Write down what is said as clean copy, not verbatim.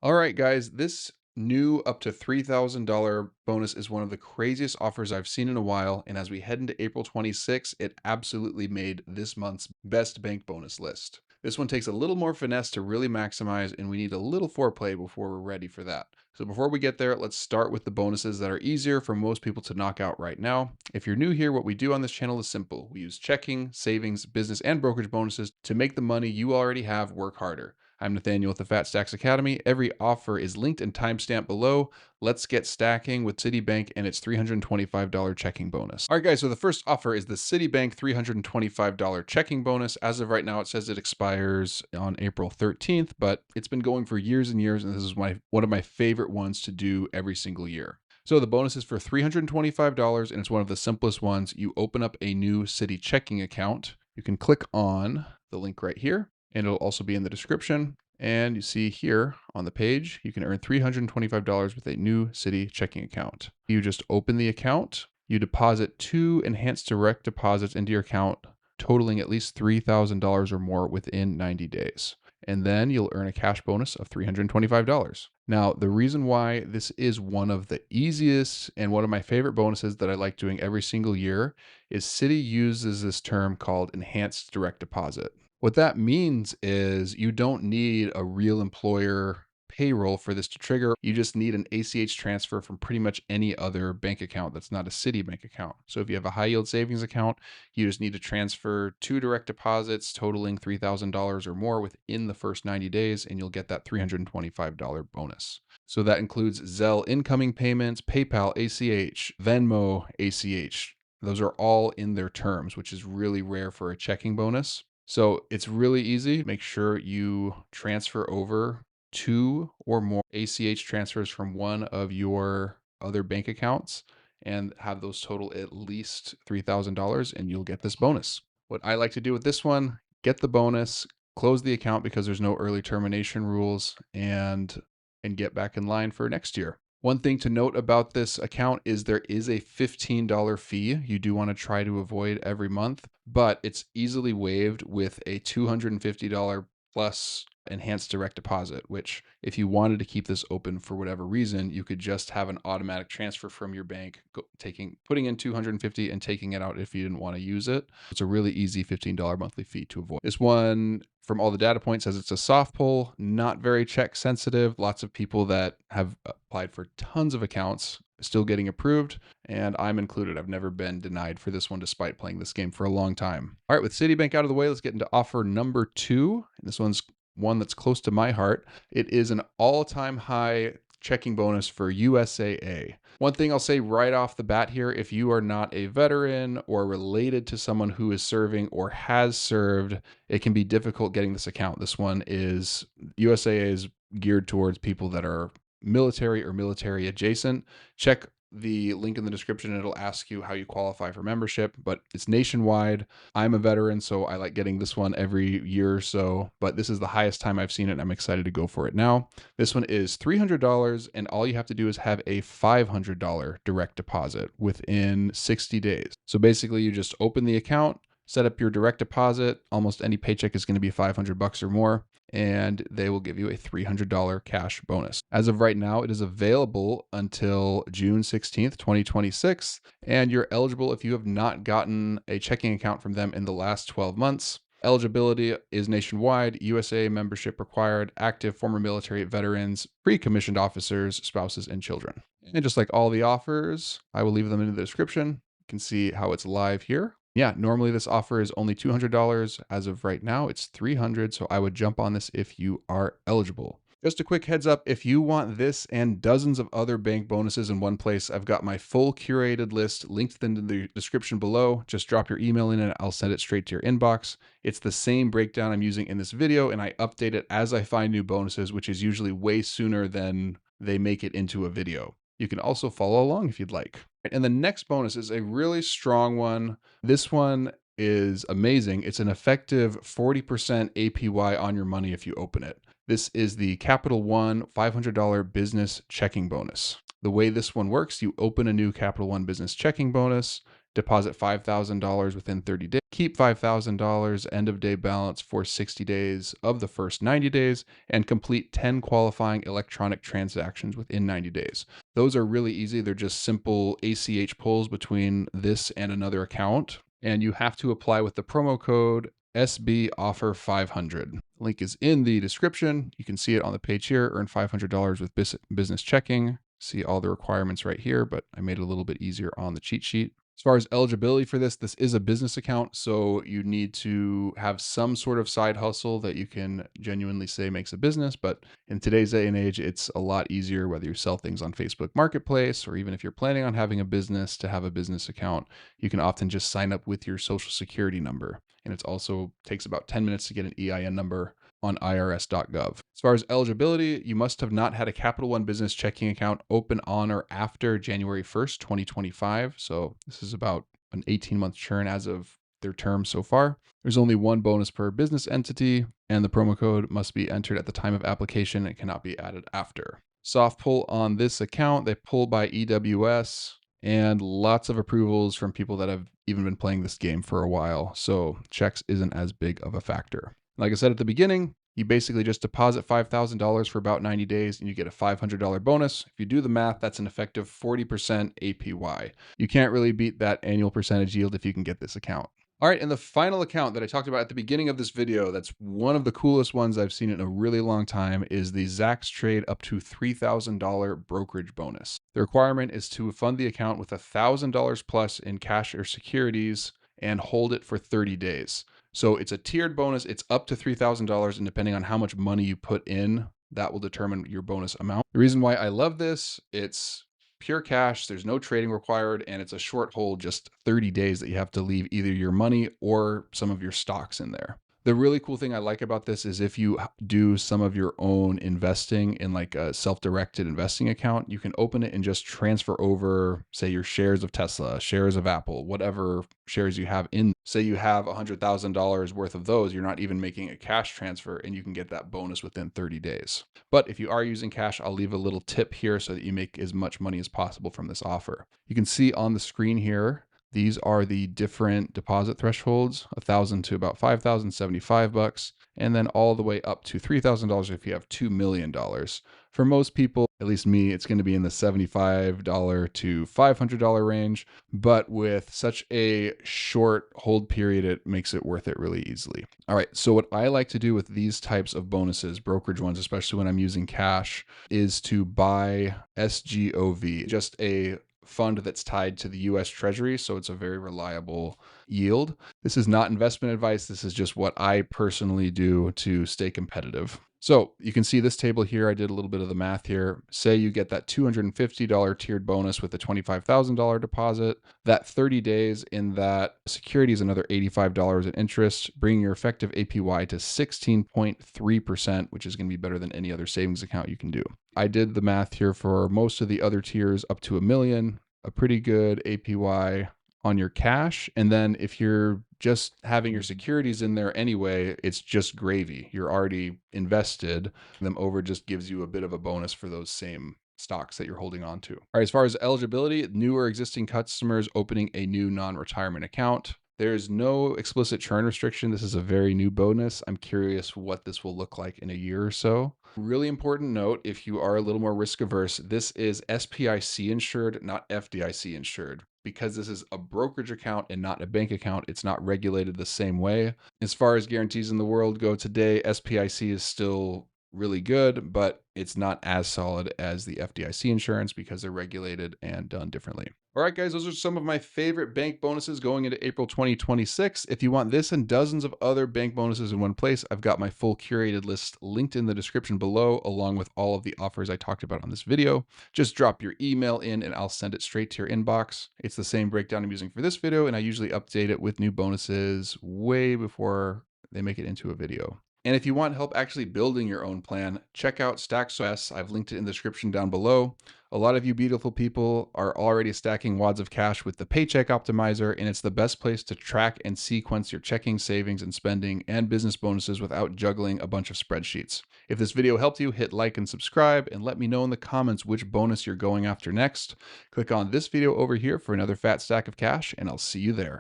All right, guys, this new up to $3,000 bonus is one of the craziest offers I've seen in a while. And as we head into April 26, it absolutely made this month's best bank bonus list. This one takes a little more finesse to really maximize, and we need a little foreplay before we're ready for that. So before we get there, let's start with the bonuses that are easier for most people to knock out right now. If you're new here, what we do on this channel is simple. We use checking, savings, business, and brokerage bonuses to make the money you already have work harder. I'm Nathaniel with the Fat Stacks Academy. Every offer is linked and timestamped below. Let's get stacking with Citibank and its $325 checking bonus. All right, guys, so the first offer is the Citibank $325 checking bonus. As of right now, it says it expires on April 13th, but it's been going for years and years, and this is one of my favorite ones to do every single year. So the bonus is for $325, and it's one of the simplest ones. You open up a new Citi checking account. You can click on the link right here, and it'll also be in the description. And you see here on the page, you can earn $325 with a new Citi checking account. You just open the account, you deposit 2 enhanced direct deposits into your account, totaling at least $3,000 or more within 90 days. And then you'll earn a cash bonus of $325. Now, the reason why this is one of the easiest and one of my favorite bonuses that I like doing every single year is Citi uses this term called enhanced direct deposit. What that means is you don't need a real employer payroll for this to trigger. You just need an ACH transfer from pretty much any other bank account that's not a Citibank account. So if you have a high yield savings account, you just need to transfer 2 direct deposits totaling $3,000 or more within the first 90 days, and you'll get that $325 bonus. So that includes Zelle incoming payments, PayPal ACH, Venmo ACH. Those are all in their terms, which is really rare for a checking bonus. So it's really easy. Make sure you transfer over 2 or more ACH transfers from one of your other bank accounts and have those total at least $3,000, and you'll get this bonus. What I like to do with this one, get the bonus, close the account because there's no early termination rules, and get back in line for next year. One thing to note about this account is there is a $15 fee you do want to try to avoid every month, but it's easily waived with a $250 plus enhanced direct deposit, which if you wanted to keep this open for whatever reason, you could just have an automatic transfer from your bank, putting in $250 and taking it out if you didn't want to use it. It's a really easy $15 monthly fee to avoid. This one, from all the data points, says it's a soft pull, not very check sensitive. Lots of people that have applied for tons of accounts still getting approved, and I'm included. I've never been denied for this one despite playing this game for a long time. All right, with Citibank out of the way, let's get into offer number 2. And this one's one that's close to my heart. It is an all-time high checking bonus for USAA. One thing I'll say right off the bat here, if you are not a veteran or related to someone who is serving or has served, it can be difficult getting this account. This one is, USAA is geared towards people that are military or military adjacent. Check the link in the description. It'll ask you how you qualify for membership, but it's nationwide. I'm a veteran, so I like getting this one every year or so, but this is the highest time I've seen it. I'm excited to go for it now. This one is $300, and all you have to do is have a $500 direct deposit within 60 days. So basically you just open the account, set up your direct deposit. Almost any paycheck is going to be $500 or more, and they will give you a $300 cash bonus. As of right now, it is available until June 16th, 2026, and you're eligible if you have not gotten a checking account from them in the last 12 months. Eligibility is nationwide, USA membership required, active former military veterans, pre-commissioned officers, spouses, and children. And just like all the offers, I will leave them in the description. You can see how it's live here. Yeah, normally this offer is only $200. As of right now, it's $300. So I would jump on this if you are eligible. Just a quick heads up, if you want this and dozens of other bank bonuses in one place, I've got my full curated list linked in the description below. Just drop your email in and I'll send it straight to your inbox. It's the same breakdown I'm using in this video, and I update it as I find new bonuses, which is usually way sooner than they make it into a video. You can also follow along if you'd like. And the next bonus is a really strong one. This one is amazing. It's an effective 40% APY on your money if you open it. This is the Capital One $500 business checking bonus. The way this one works, you open a new Capital One business checking bonus, deposit $5,000 within 30 days, keep $5,000 end of day balance for 60 days of the first 90 days, and complete 10 qualifying electronic transactions within 90 days. Those are really easy. They're just simple ACH pulls between this and another account. And you have to apply with the promo code SB offer 500. Link is in the description. You can see it on the page here. Earn $500 with business checking. See all the requirements right here, but I made it a little bit easier on the cheat sheet. As far as eligibility for this is a business account, so you need to have some sort of side hustle that you can genuinely say makes a business. But in today's day and age, it's a lot easier whether you sell things on Facebook Marketplace or even if you're planning on having a business to have a business account. You can often just sign up with your social security number. And it also takes about 10 minutes to get an EIN number on irs.gov. As far as eligibility, you must have not had a Capital One business checking account open on or after January 1st, 2025. So this is about an 18-month churn as of their term so far. There's only one bonus per business entity, and the promo code must be entered at the time of application and cannot be added after. Soft pull on this account, they pull by EWS, and lots of approvals from people that have even been playing this game for a while. So checks isn't as big of a factor. Like I said at the beginning, you basically just deposit $5,000 for about 90 days and you get a $500 bonus. If you do the math, that's an effective 40% APY. You can't really beat that annual percentage yield if you can get this account. All right, and the final account that I talked about at the beginning of this video, that's one of the coolest ones I've seen in a really long time, is the Zacks Trade up to $3,000 brokerage bonus. The requirement is to fund the account with $1,000 plus in cash or securities and hold it for 30 days. So it's a tiered bonus. It's up to $3,000, and depending on how much money you put in, that will determine your bonus amount. The reason why I love this, it's pure cash, there's no trading required, and it's a short hold, just 30 days that you have to leave either your money or some of your stocks in there. The really cool thing I like about this is if you do some of your own investing in like a self-directed investing account, you can open it and just transfer over, say, your shares of Tesla, shares of Apple, whatever shares you have in. Say you have $100,000 worth of those, you're not even making a cash transfer and you can get that bonus within 30 days. But if you are using cash, I'll leave a little tip here so that you make as much money as possible from this offer. You can see on the screen here, these are the different deposit thresholds, 1,000 to about 5,000, 75 bucks, and then all the way up to $3,000 if you have $2 million. For most people, at least me, it's going to be in the $75 to $500 range, but with such a short hold period, it makes it worth it really easily. All right, so what I like to do with these types of bonuses, brokerage ones, especially when I'm using cash, is to buy SGOV, just a fund that's tied to the US Treasury, so it's a very reliable yield. This is not investment advice. This is just what I personally do to stay competitive. So you can see this table here. I did a little bit of the math here. Say you get that $250 tiered bonus with a $25,000 deposit. That 30 days in that security is another $85 in interest, bringing your effective APY to 16.3%, which is going to be better than any other savings account you can do. I did the math here for most of the other tiers up to $1 million, a pretty good APY on your cash. And then if you're just having your securities in there anyway, it's just gravy. You're already invested. Them over just gives you a bit of a bonus for those same stocks that you're holding on to. All right, as far as eligibility, new or existing customers opening a new non-retirement account. There's no explicit churn restriction. This is a very new bonus. I'm curious what this will look like in a year or so. Really important note, if you are a little more risk averse, this is SPIC insured, not FDIC insured. Because this is a brokerage account and not a bank account, it's not regulated the same way. As far as guarantees in the world go today, SPIC is still really good, but it's not as solid as the FDIC insurance because they're regulated and done differently. All right, guys, those are some of my favorite bank bonuses going into April 2026. If you want this and dozens of other bank bonuses in one place, I've got my full curated list linked in the description below, along with all of the offers I talked about on this video. Just drop your email in and I'll send it straight to your inbox. It's the same breakdown I'm using for this video, and I usually update it with new bonuses way before they make it into a video. And if you want help actually building your own plan, check out Stacks. I've linked it in the description down below. A lot of you beautiful people are already stacking wads of cash with the Paycheck Optimizer, and it's the best place to track and sequence your checking, savings, and spending and business bonuses without juggling a bunch of spreadsheets. If this video helped you, hit like and subscribe, and let me know in the comments which bonus you're going after next. Click on this video over here for another fat stack of cash, and I'll see you there.